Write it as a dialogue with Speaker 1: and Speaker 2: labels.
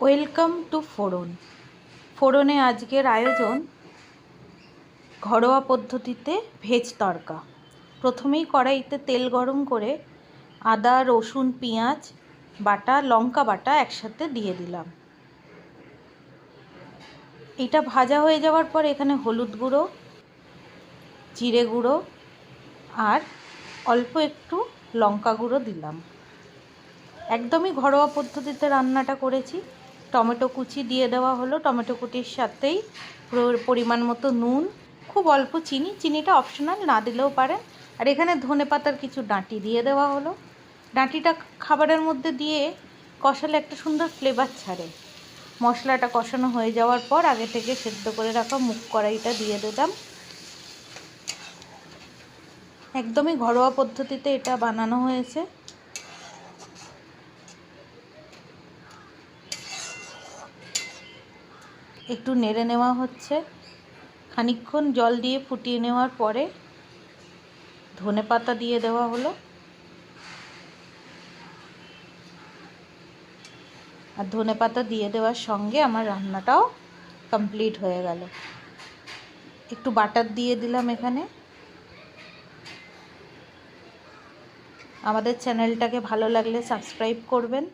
Speaker 1: Welcome to ফোড়ন। ফোড়নে আজকের আয়োজন ঘরোয়া পদ্ধতিতে ভেজ তড়কা। প্রথমেই কড়াইতে তেল গরম করে আদা, রসুন, পেঁয়াজ বাটা, লঙ্কা বাটা একসাথে দিয়ে দিলাম। এটা ভাজা হয়ে যাওয়ার পর এখানে হলুদ গুঁড়ো, জিরে গুঁড়ো আর অল্প একটু লঙ্কা গুঁড়ো দিলাম। একদমই ঘরোয়া পদ্ধতিতে রান্নাটা করেছি। টমেটো কুচি দিয়ে দেওয়া হলো। টমেটো কুচির সাথেই পরিমাণ মতো নুন, খুব অল্প চিনি, চিনিটা অপশনাল, না দিলেও পারেন। আর এখানে ধনেপাতার কিছু ডাঁটি দিয়ে দেওয়া হলো। ডাঁটিটা খাবারের মধ্যে দিয়ে কষালে একটা সুন্দর ফ্লেভার ছাড়ে। মশলাটা কষানো হয়ে যাওয়ার পর আগে থেকে সেদ্ধ করে রাখা মুগ কড়াইটা দিয়ে দিলাম। একদমই ঘরোয়া পদ্ধতিতে এটা বানানো হয়েছে। একটু নেড়ে নেওয়া হচ্ছে। খানিকক্ষণ জল দিয়ে ফুটিয়ে নেওয়ার পরে ধনেপাতা দিয়ে দেওয়া হলো। আর ধনেপাতা দিয়ে দেওয়ার সঙ্গে আমার রান্নাটাও কমপ্লিট হয়ে গেল। একটু বাটার দিয়ে দিলাম এখানে। আমাদের চ্যানেলটাকে ভালো লাগলে সাবস্ক্রাইব করবেন।